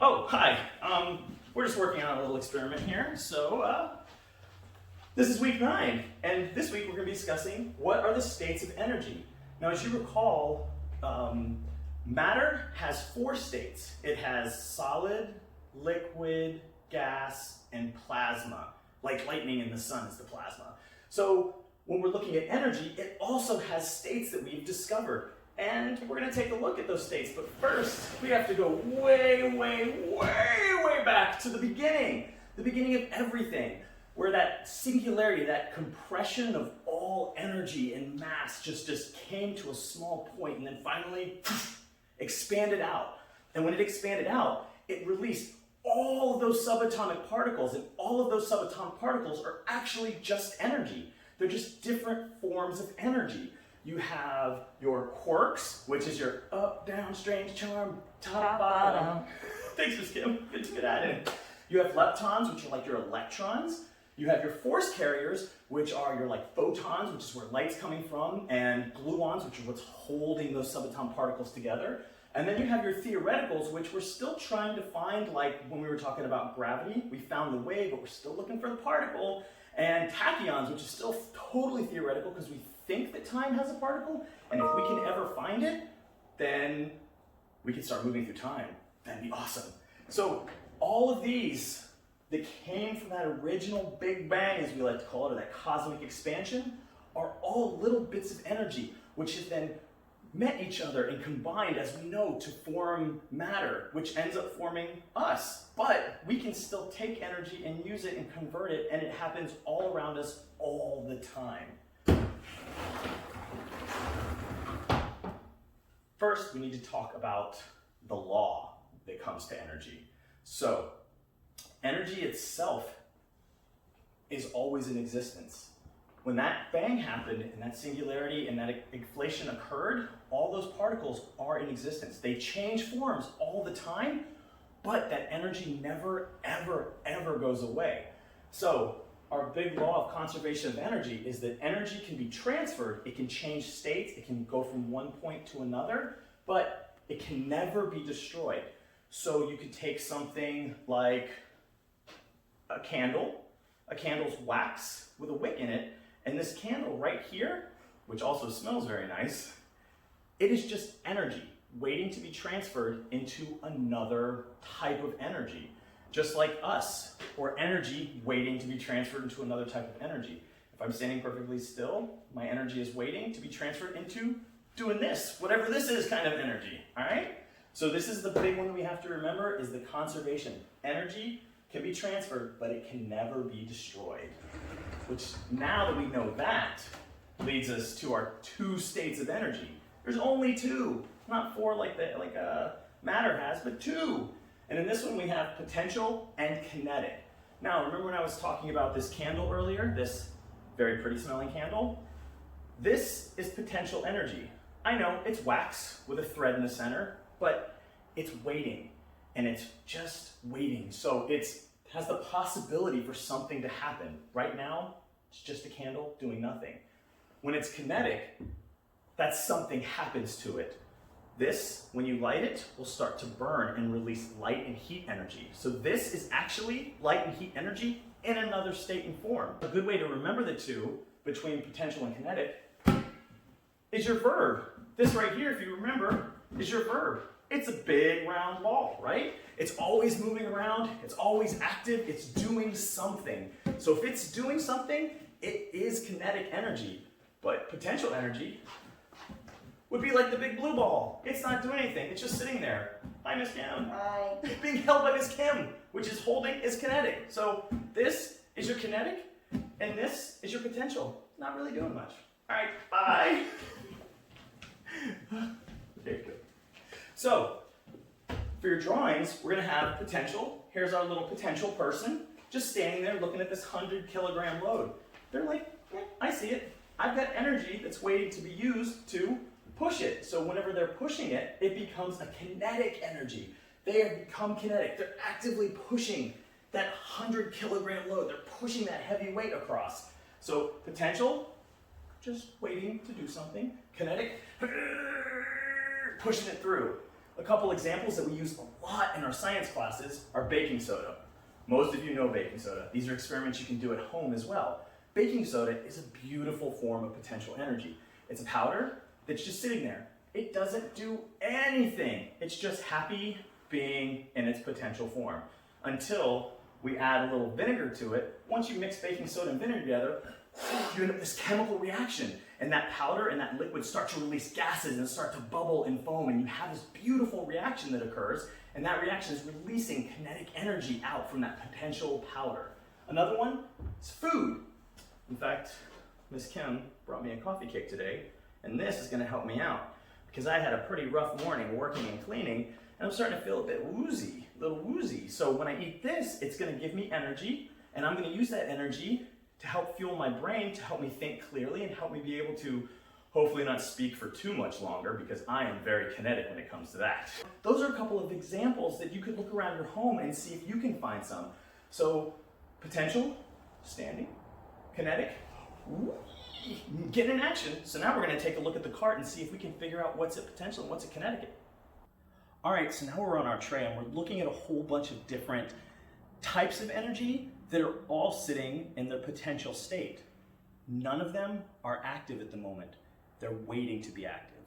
Oh, hi. We're just working on a little experiment here. This is week 9, and this week we're going to be discussing what are the states of energy. Now, as you recall, matter has 4 states. It has solid, liquid, gas, and plasma. Like lightning in the sun is the plasma. So when we're looking at energy, it also has states that we've discovered. And we're going to take a look at those states. But first, we have to go way, way, way, way back to the beginning of everything, where that singularity, that compression of all energy and mass just came to a small point and then finally expanded out. And when it expanded out, it released all of those subatomic particles, and all of those subatomic particles are actually just energy. They're just different forms of energy. You have your quarks, which is your up, down, strange, charm, top, bottom. Thanks, Miss Kim. Good at it. You have leptons, which are like your electrons. You have your force carriers, which are your like photons, which is where light's coming from, and gluons, which are what's holding those subatomic particles together. And then you have your theoreticals, which we're still trying to find, like when we were talking about gravity, we found the wave, but we're still looking for the particle. And tachyons, which is still totally theoretical because we think that time has a particle, and if we can ever find it, then we can start moving through time. That'd be awesome. So all of these that came from that original Big Bang, as we like to call it, or that cosmic expansion, are all little bits of energy, which have then met each other and combined, as we know, to form matter, which ends up forming us. But we can still take energy and use it and convert it, and it happens all around us all the time. First, we need to talk about the law that comes to energy. So, energy itself is always in existence. When that bang happened and that singularity and that inflation occurred, all those particles are in existence. They change forms all the time, but that energy never, ever, ever goes away. So our big law of conservation of energy is that energy can be transferred, it can change states, it can go from one point to another, but it can never be destroyed. So you could take something like a candle. A candle's wax with a wick in it, and this candle right here, which also smells very nice, it is just energy waiting to be transferred into another type of energy. Just like us, or energy waiting to be transferred into another type of energy. If I'm standing perfectly still, my energy is waiting to be transferred into doing this, whatever this is kind of energy, all right? So this is the big one that we have to remember, is the conservation. Energy can be transferred, but it can never be destroyed. Which, now that we know that, leads us to our 2 states of energy. There's only 2, not 4 like matter has, but 2. And in this one we have potential and kinetic. Now, remember when I was talking about this candle earlier, this very pretty smelling candle? This is potential energy. I know, it's wax with a thread in the center, but it's waiting. And it's just waiting. So it has the possibility for something to happen. Right now, it's just a candle doing nothing. When it's kinetic, that something happens to it. This, when you light it, will start to burn and release light and heat energy. So this is actually light and heat energy in another state and form. A good way to remember the 2 between potential and kinetic is your verb. This right here, if you remember, is your verb. It's a big round ball, right? It's always moving around, it's always active, it's doing something. So if it's doing something, it is kinetic energy. But potential energy would be like the big blue ball. It's not doing anything, it's just sitting there. Hi, Miss Kim. Hi. It's being held by Miss Kim, which is holding is kinetic. So this is your kinetic, and this is your potential. Not really doing much. All right, bye. There you go. So, for your drawings, we're going to have potential. Here's our little potential person, just standing there looking at this 100-kilogram load. They're like, I see it. I've got energy that's waiting to be used to push it. So whenever they're pushing it, it becomes a kinetic energy. They have become kinetic. They're actively pushing that 100-kilogram load. They're pushing that heavy weight across. So potential, just waiting to do something. Kinetic, pushing it through. A couple examples that we use a lot in our science classes are baking soda. Most of you know baking soda. These are experiments you can do at home as well. Baking soda is a beautiful form of potential energy. It's a powder that's just sitting there. It doesn't do anything. It's just happy being in its potential form until we add a little vinegar to it. Once you mix baking soda and vinegar together, you end up with this chemical reaction, and that powder and that liquid start to release gases and start to bubble and foam, and you have this beautiful reaction that occurs, and that reaction is releasing kinetic energy out from that potential powder. Another one is food. In fact, Miss Kim brought me a coffee cake today, and this is going to help me out because I had a pretty rough morning working and cleaning, and I'm starting to feel a bit woozy, a little woozy. So when I eat this, it's going to give me energy, and I'm going to use that energy to help fuel my brain, to help me think clearly, and help me be able to hopefully not speak for too much longer, because I am very kinetic when it comes to that. Those are a couple of examples that you could look around your home and see if you can find some. So potential, standing, kinetic, get in action. So now we're going to take a look at the cart and see if we can figure out what's at potential and what's at kinetic. All right, so now we're on our tray and we're looking at a whole bunch of different types of energy that are all sitting in their potential state. None of them are active at the moment. They're waiting to be active.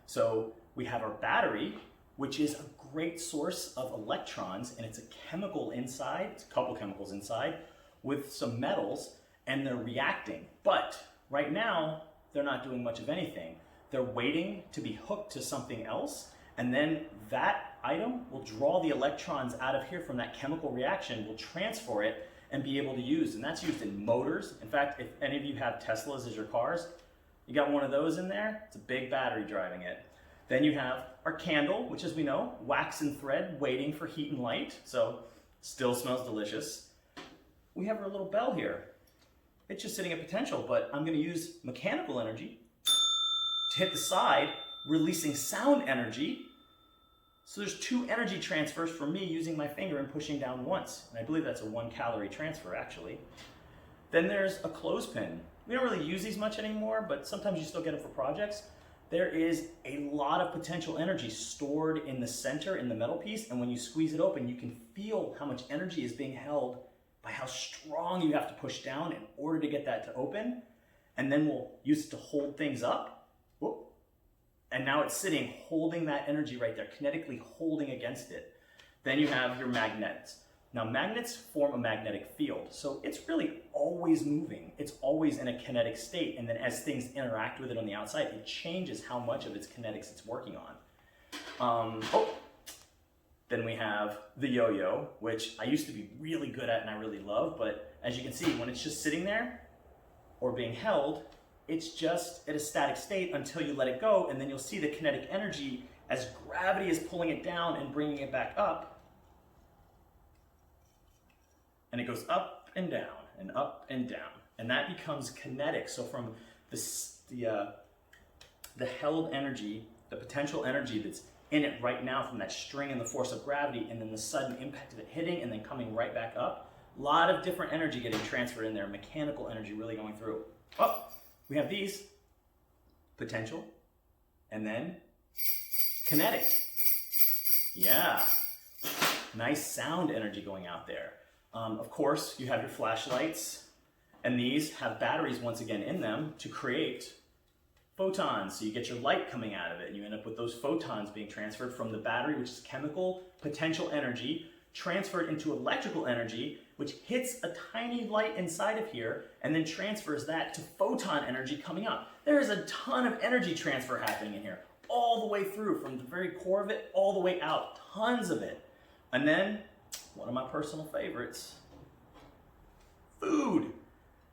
So we have our battery, which is a great source of electrons, and it's a chemical inside, it's a couple chemicals inside, with some metals, and they're reacting. But right now, they're not doing much of anything. They're waiting to be hooked to something else, and then that item will draw the electrons out of here from that chemical reaction, will transfer it, and be able to use. And that's used in motors. In fact, if any of you have Teslas as your cars, you got one of those in there, it's a big battery driving it. Then you have our candle, which, as we know, wax and thread waiting for heat and light, so still smells delicious. We have our little bell here. It's just sitting at potential, but I'm going to use mechanical energy to hit the side, releasing sound energy. So there's two energy transfers from me using my finger and pushing down once. And I believe that's a 1 calorie transfer, actually. Then there's a clothespin. We don't really use these much anymore, but sometimes you still get them for projects. There is a lot of potential energy stored in the center, in the metal piece, and when you squeeze it open, you can feel how much energy is being held by how strong you have to push down in order to get that to open. And then we'll use it to hold things up. Whoop. And now it's sitting, holding that energy right there, kinetically holding against it. Then you have your magnets. Now magnets form a magnetic field, so it's really always moving. It's always in a kinetic state, and then as things interact with it on the outside, it changes how much of its kinetics it's working on. Then we have the yo-yo, which I used to be really good at and I really love, but as you can see, when it's just sitting there or being held, it's just at a static state until you let it go, and then you'll see the kinetic energy as gravity is pulling it down and bringing it back up. And it goes up and down and up and down, and that becomes kinetic. So from the held energy, the potential energy that's in it right now from that string and the force of gravity, and then the sudden impact of it hitting and then coming right back up, a lot of different energy getting transferred in there, mechanical energy really going through. Oh, we have these, potential, and then kinetic. Yeah, nice sound energy going out there. Of course, you have your flashlights, and these have batteries once again in them to create photons. So you get your light coming out of it, and you end up with those photons being transferred from the battery, which is chemical potential energy, transferred into electrical energy, which hits a tiny light inside of here, and then transfers that to photon energy coming up. There is a ton of energy transfer happening in here, all the way through, from the very core of it, all the way out, tons of it. And then, one of my personal favorites, food.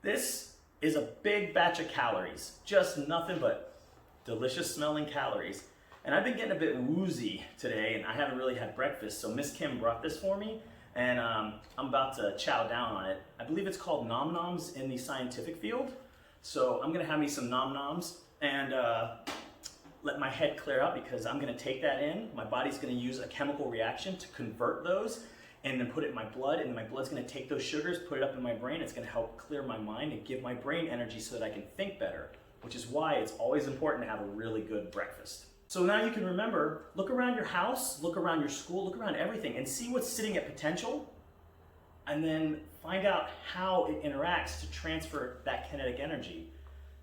This is a big batch of calories, just nothing but delicious smelling calories. And I've been getting a bit woozy today, and I haven't really had breakfast, so Miss Kim brought this for me, and I'm about to chow down on it. I believe it's called nom noms in the scientific field, so I'm gonna have me some nom noms and let my head clear out, because I'm gonna take that in. My body's gonna use a chemical reaction to convert those and then put it in my blood, and then my blood's gonna take those sugars, put it up in my brain. It's gonna help clear my mind and give my brain energy so that I can think better, which is why it's always important to have a really good breakfast. So now you can remember, look around your house, look around your school, look around everything, and see what's sitting at potential, and then find out how it interacts to transfer that kinetic energy.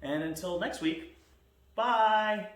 And until next week, bye!